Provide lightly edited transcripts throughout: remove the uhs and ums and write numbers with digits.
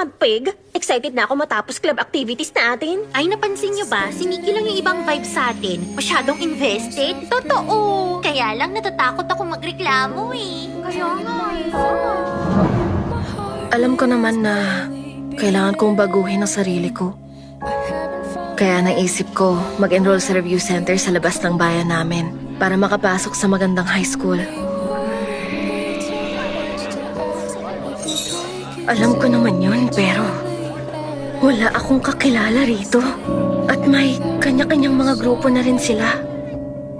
naman, Pig. Excited na ako matapos club activities natin. Ay, napansin niyo ba? Si Mickey lang yung ibang vibe sa atin. Masyadong invested. Totoo. Kaya lang natatakot ako magreklamo eh. Kaya nga eh. Alam ko naman na kailangan kong baguhin ang sarili ko. Kaya naisip ko mag-enroll sa review center sa labas ng bayan namin para makapasok sa magandang high school. Alam ko naman yun, pero wala akong kakilala rito. At may kanya-kanyang mga grupo na rin sila.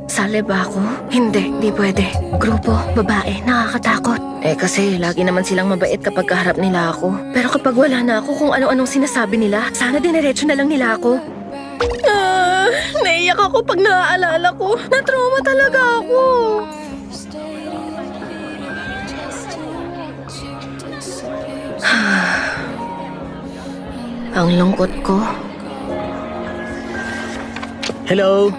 Sali ba ako? Hindi, di pwede. Grupo, babae, nakakatakot. Kasi lagi naman silang mabait kapag kaharap nila ako. Pero kapag wala na ako kung ano-anong sinasabi nila, sana dinerecho na lang nila ako. Naiyak ako pag naaalala ko. Na-trauma talaga ako. Ang lungkot ko. Hello?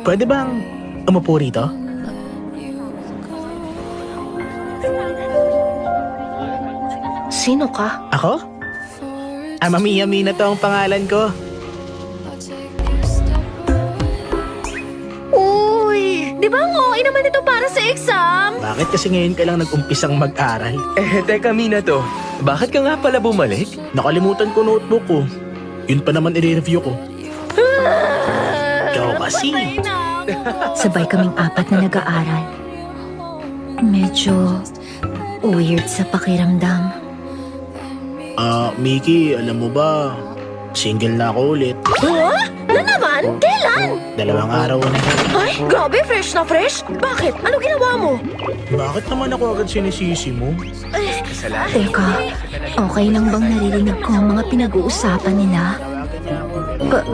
Pwede bang umupo rito? Sino ka? Ako? Mami na to ang pangalan ko. Uy! Di ba ang OA naman ito para sa exam? Bakit kasi ngayon ka lang nag-umpisang mag-aral? Teka Minato, bakit ka nga pala bumalik? Nakalimutan ko notebook ko. Yun pa naman i-review ko. Ikaw kasi. Sabay kaming apat na nag-aaral. Medyo weird sa pakiramdam. Mickey, alam mo ba? Single na ako ulit. Huh? Na naman? Kailan? 2 araw na. Ay, grabe, fresh na fresh. Bakit? Ano ginawa mo? Bakit naman ako agad sinisisi mo? Teka, okay lang bang naririnig ko ang mga pinag-uusapan nila?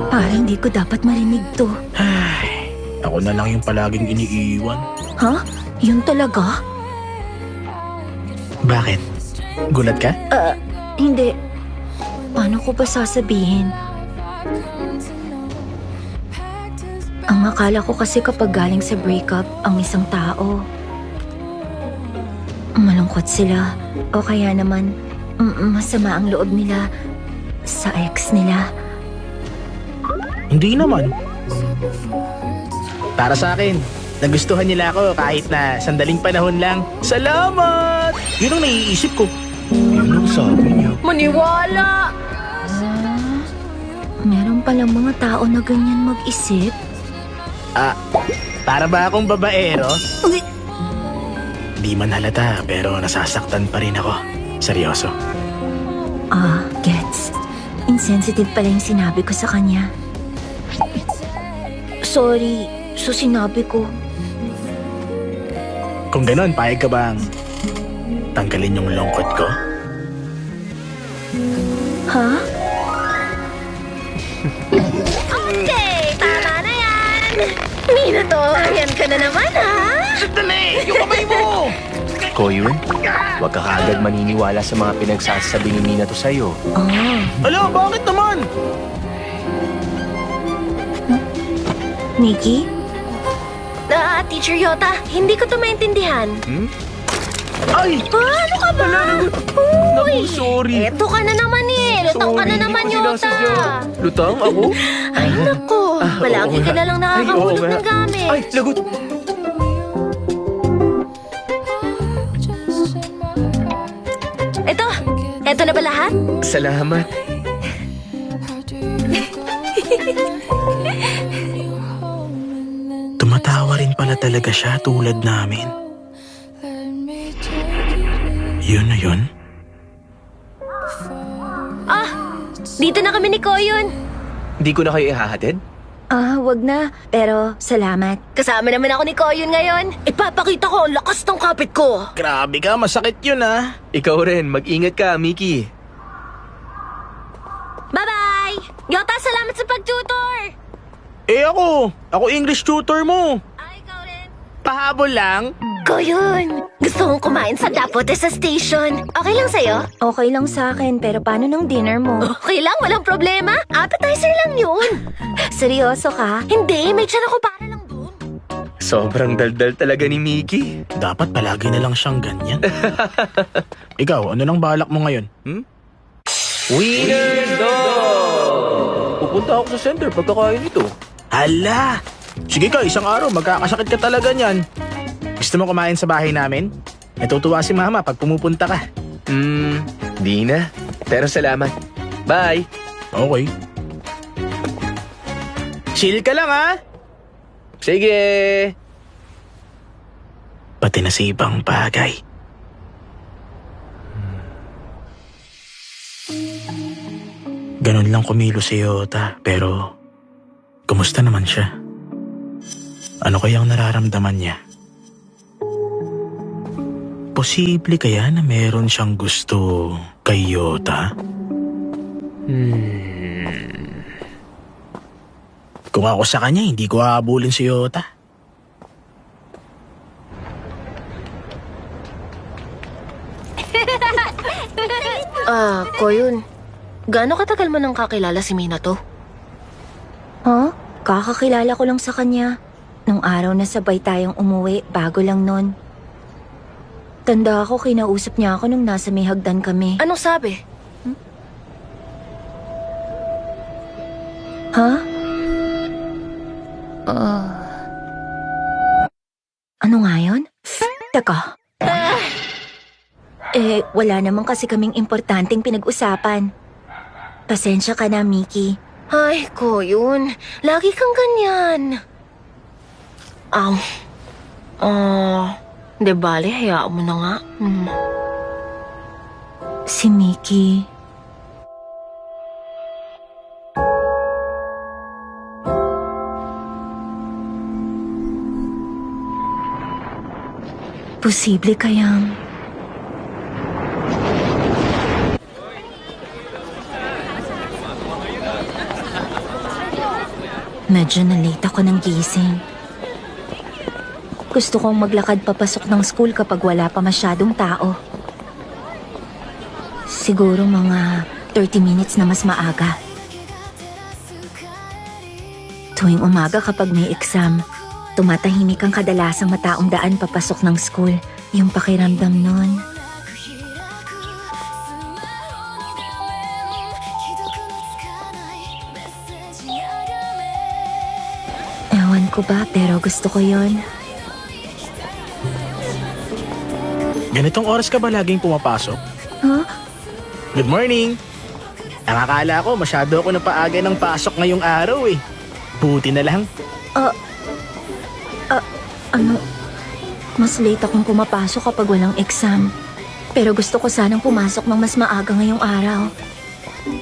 Parang di ko dapat marinig to. Ay, ako na lang yung palaging iniiwan. Ha? Yun talaga? Bakit? Gulat ka? Hindi. Paano ko ba sasabihin? Ang akala ko kasi kapag galing sa breakup ang isang tao, malungkot sila o kaya naman masama ang loob nila sa ex nila. Hindi naman. Para sa akin, nagustuhan nila ako kahit na sandaling panahon lang. Salamat! Yun ang naiisip ko. Yun ang sabi niya. Maniwala! Meron palang mga tao na ganyan mag-isip. Para ba akong babaero? Di man halata pero nasasaktan pa rin ako. Seryoso. Gets. Insensitive pala yung sinabi ko sa kanya. Sorry, so sinabi ko. Kung ganon, payag ka bang tanggalin yung lungkot ko? Ha? Okay, tama na yan! Minato, yan ka na naman, ha? Sandali! Yung kamay mo! Koyun, huwag ka kaagad maniniwala sa mga pinagsasabi ni Minato sa'yo. Ala, bakit naman? Nikki? Teacher Yota, hindi ko to maintindihan. Ay! Ano ka ba? Naku, sorry. Eto ka na naman eh. Lutang ka na Sorry, naman, hindi ko Yota. sinasadya. Lutang ako? Ay, naku. Palagi ka na lang nakakahulog nga. ng gamit. Ay, lagot. Eto na ba lahat? Salamat. Tumatawa rin pala talaga siya tulad namin. Yun na yun? Dito na kami ni Koyun. Hindi ko na kayo ihahatid? Wag na. Pero, salamat. Kasama naman ako ni Koyun ngayon. Ipapakita ko ang lakas ng kapit ko. Grabe ka, masakit yun ah. Ikaw rin, mag-ingat ka, Mickey. Bye-bye! Yota, salamat sa pag-tutor! Ako English tutor mo. Ay, ikaw rin. Pahabol lang. Koyun, gusto kong kumain sa Dapote sa station. Okay lang sa'yo? Okay lang sa akin, pero paano ng dinner mo? Okay lang, walang problema. Appetizer lang yun. Seryoso ka? Hindi, may tiyan ako para lang doon. Sobrang daldal talaga ni Mickey. Dapat palagi na lang siyang ganyan. Ikaw, ano nang balak mo ngayon? Winner dog! Pupunta ako sa center pagkakain ito. Hala! Sige ka, isang araw, magkakasakit ka talaga niyan. Gusto mo kumain sa bahay namin? Natutuwa si mama pag pumupunta ka. Di na. Pero salamat. Bye! Okay. Chill ka lang ha? Sige! Pati na sa ibang bagay. Ganon lang kumilo si Yota, pero kumusta naman siya? Ano kayang nararamdaman niya? Posible kaya na meron siyang gusto kay Yota? Kung ako sa kanya, hindi ko hahabulin si Yota. Koyun. Gaano katagal mo nang kakilala si Minato? Huh? Kakakilala ko lang sa kanya. Nung araw na sabay tayong umuwi, bago lang nun. Tanda ako, kinausap niya ako nung nasa may hagdan kami. Anong sabi? Ha? Ano nga yun? Teka. Wala naman kasi kaming importanteng pinag-usapan. Pasensya ka na, Mickey. Ay, Koyun. Lagi kang ganyan. De bale, hayaan mo na nga. Si Mickey. Posible kayang... Medyo na-late ako ng gising. Gusto kong maglakad papasok ng school kapag wala pa masyadong tao. Siguro mga 30 minutes na mas maaga. Tuwing umaga kapag may exam, tumatahimik ang kadalasang mataong daan papasok ng school. Yung pakiramdam nun. Ewan ko ba, pero gusto ko yon. Ganitong oras ka ba laging pumapasok? Huh? Good morning! Ang akala ko, masyado ako napaaga ng pasok ngayong araw eh. Buti na lang. Ano? Mas late akong pumapasok kapag walang exam. Pero gusto ko sanang pumasok ng mas maaga ngayong araw.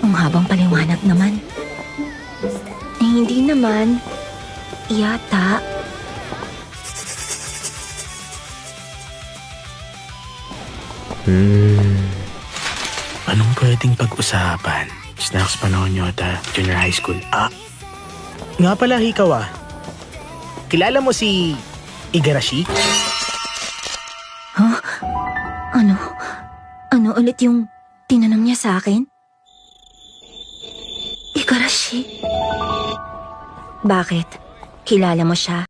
Ang habang paliwanag naman. Hindi naman. Yata. Anong pwedeng pag-usapan? Snacks panahon Yota, junior high school. Nga pala, Hikawa. Kilala mo si Igarashi? Huh? Ano? Ano ulit yung tinanong niya sa akin? Igarashi? Bakit? Kilala mo siya?